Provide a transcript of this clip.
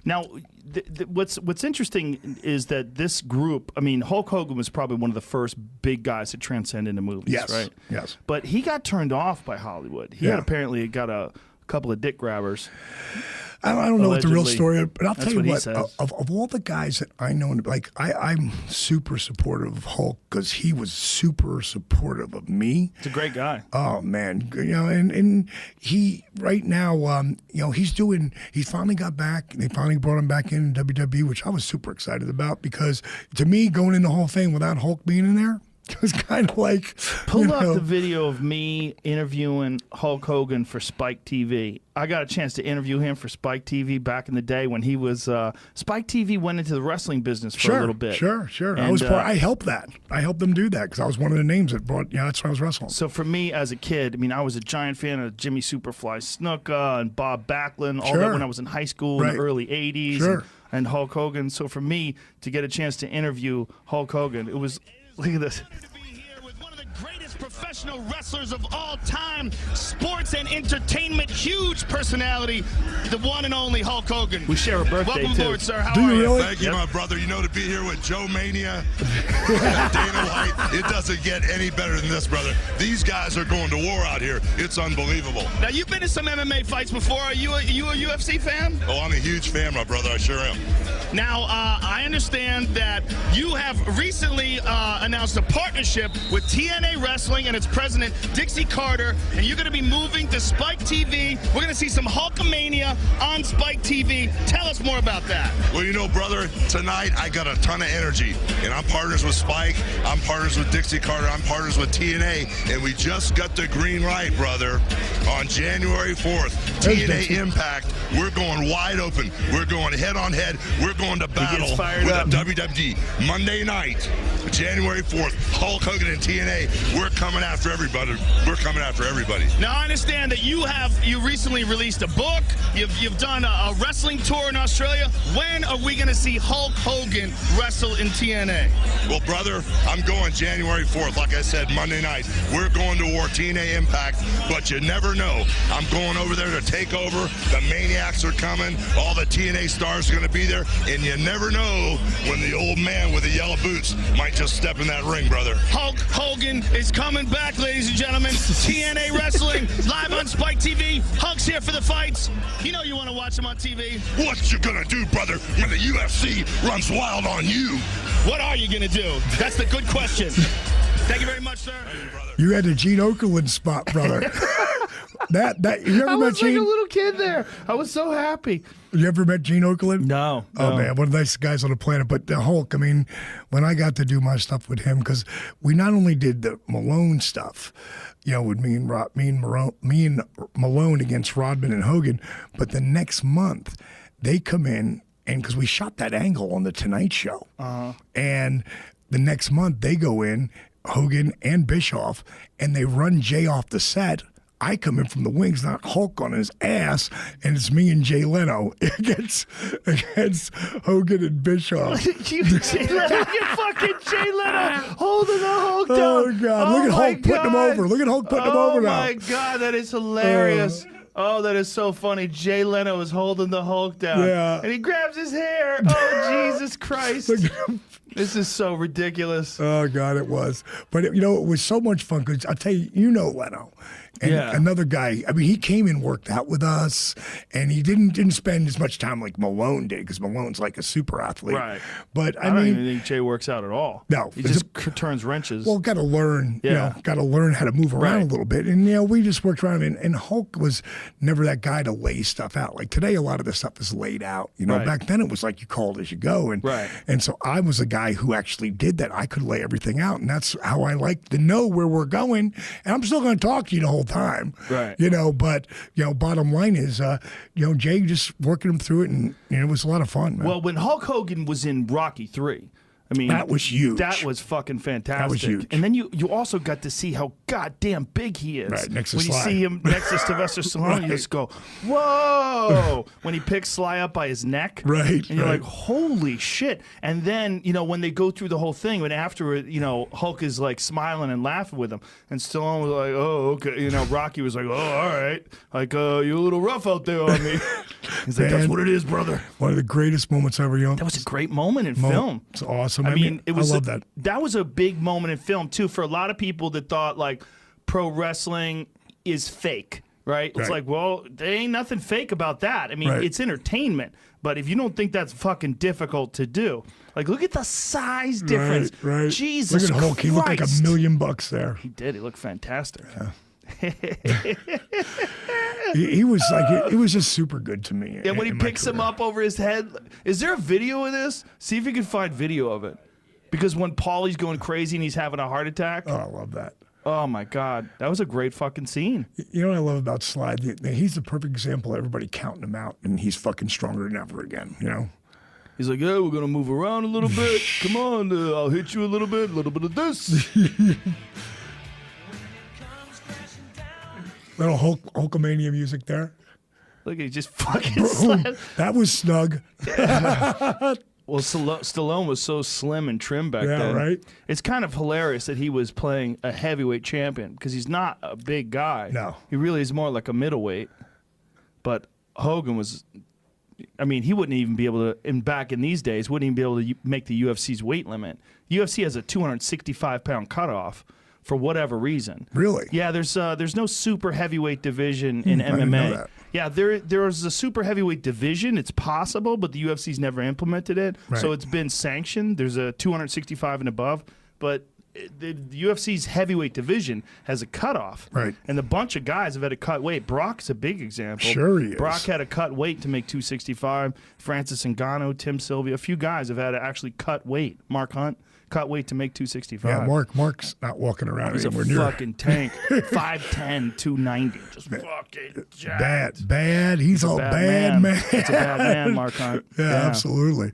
Now, what's interesting is that this group, I mean, Hulk Hogan was probably one of the first big guys to transcend into movies, Yes, right? yes. But he got turned off by Hollywood. He had apparently got a couple of dick grabbers. I don't know what the real story is, but I'll tell you what, says. of all the guys that I know, like I'm super supportive of Hulk because he was super supportive of me. He's a great guy. Oh man, and he right now, he's finally got back. They finally brought him back in WWE, which I was super excited about because to me, going in the Hall of Fame without Hulk being in there, it was kind of like pull up the video of me interviewing Hulk Hogan for Spike TV. I got a chance to interview him for Spike TV back in the day when he was Spike TV went into the wrestling business for a little bit. Sure. And, I helped that. I helped them do that because I was one of the names that brought. That's when I was wrestling. So for me as a kid, I mean, I was a giant fan of Jimmy Superfly Snuka and Bob Backlund, all that when I was in high school in the early '80s, and Hulk Hogan. So for me to get a chance to interview Hulk Hogan, it was. Look at this. Greatest professional wrestlers of all time, sports and entertainment, huge personality, the one and only Hulk Hogan. We share a birthday, Welcome aboard, sir. How are you? Really? Thank you, my brother. You know, to be here with Joe Mania and Dana White, it doesn't get any better than this, brother. These guys are going to war out here. It's unbelievable. Now, you've been to some MMA fights before. Are you a UFC fan? Oh, I'm a huge fan, my brother. I sure am. Now, I understand that you have recently announced a partnership with TNA Wrestling and its president, Dixie Carter, and you're going to be moving to Spike TV. We're going to see some Hulkamania on Spike TV. Tell us more about that. Well, you know, brother, tonight I got a ton of energy, and I'm partners with Spike, I'm partners with Dixie Carter, I'm partners with TNA, and we just got the green light, brother, on January 4th. TNA Impact, we're going wide open. We're going head-on-head. We're going to battle with the WWE. Monday night, January 4th, Hulk Hogan and TNA, we're coming after everybody. We're coming after everybody. Now, I understand that you recently released a book. You've done a wrestling tour in Australia. When are we going to see Hulk Hogan wrestle in TNA? Well, brother, I'm going January 4th. Like I said, Monday night. We're going to war, TNA Impact, but you never know. I'm going over there to take over. The Maniacs are coming. All the TNA stars are going to be there, and you never know when the old man with the yellow boots might just step in that ring, brother. Hulk Hogan is coming back, ladies and gentlemen. TNA Wrestling, live on Spike TV. Hulk's here for the fights. You know you want to watch him on TV. What you gonna do, brother, when the UFC runs wild on you? What are you gonna do? That's the good question. Thank you very much, sir. You had the Gene Okerlund spot, brother. that you ever I met was like Gene? a little kid there. I was so happy. You ever met Gene Okerlund? No. Oh, man, one of the nicest guys on the planet. But the Hulk, I mean, when I got to do my stuff with him, because we not only did the Malone stuff, with me and Malone against Rodman and Hogan, but the next month they come in, and because we shot that angle on the Tonight Show, and the next month they go in, Hogan and Bischoff, and they run Jay off the set. I come in from the wings, not Hulk on his ass, and it's me and Jay Leno against Hogan and Bischoff. you fucking Jay Leno holding the Hulk down. Oh, God. Look at Hulk putting him over. Look at Hulk putting him over now. Oh, my God. That is hilarious. Oh, that is so funny. Jay Leno is holding the Hulk down. Yeah. And he grabs his hair. Oh, Jesus Christ. Look at him. This is so ridiculous. Oh, God, it was. But, it was so much fun because I'll tell you, Leno. And another guy, I mean, he came and worked out with us, and he didn't spend as much time like Malone did, because Malone's like a super athlete. Right. But I don't even think Jay works out at all. No. He just turns wrenches. Well, got to learn, got to learn how to move around a little bit. And, we just worked around him. And Hulk was never that guy to lay stuff out. Like today, a lot of this stuff is laid out. Back then it was like you called as you go. And so I was a guy who actually did that. I could lay everything out. And that's how I like to know where we're going. And I'm still going to talk to you the whole time. Right. But bottom line is, Jay just working him through it, and it was a lot of fun, man. Well, when Hulk Hogan was in Rocky III, I mean, that was huge. That was fucking fantastic. That was huge. And then you also got to see how goddamn big he is. Right, next to when Sly. you see him next to Sylvester Stallone, Right. you just go, whoa! When he picks Sly up by his neck. Right. And you're like, holy shit. And then, when they go through the whole thing, when after, Hulk is like smiling and laughing with him, and Stallone was like, oh, okay. Rocky was like, oh, all right. Like, you're a little rough out there on me. He's like, that's what it is, brother. One of the greatest moments ever, That was a great moment in film. It's awesome. I mean, I love that. That was a big moment in film too for a lot of people that thought like pro wrestling is fake, right? It's like, well, there ain't nothing fake about that. I mean, it's entertainment, but if you don't think that's fucking difficult to do, like, look at the size difference. Right. Jesus Look at Hulk. Christ. He looked like $1 million there. He did. He looked fantastic. Yeah. he was like, it was just super good to me. Yeah, when he picks him up over his head. Is there a video of this? See if you can find video of it. Because when Paulie's going crazy and he's having a heart attack. Oh, I love that. Oh, my God. That was a great fucking scene. You know what I love about Sly? He's the perfect example of everybody counting him out, and he's fucking stronger than ever again, He's like, yeah, we're going to move around a little bit. Come on, I'll hit you a little bit of this. Little Hulkamania music there. Look, he just fucking slapped. That was snug. Well, Stallone was so slim and trim back then. Yeah, right? It's kind of hilarious that he was playing a heavyweight champion because he's not a big guy. No. He really is more like a middleweight. But Hogan was, I mean, he wouldn't even be able to, back in these days, wouldn't even be able to make the UFC's weight limit. UFC has a 265-pound cutoff for whatever reason. Really? Yeah, there's no super heavyweight division in I didn't know MMA. that. Yeah, there's a super heavyweight division. It's possible, but the UFC's never implemented it. Right. So it's been sanctioned. There's a 265 and above, but the UFC's heavyweight division has a cutoff. Right. And a bunch of guys have had to cut weight. Brock's a big example. Sure he is. Brock had to cut weight to make 265. Francis Ngannou, Tim Sylvia, a few guys have had to actually cut weight. Mark Hunt cut weight to make 265. Yeah, Mark's not walking around He's a anywhere near. fucking tank. 5'10", 290. Just fucking jacked. Bad. He's a bad man. It's a bad man, Mark Hunt. Yeah, absolutely.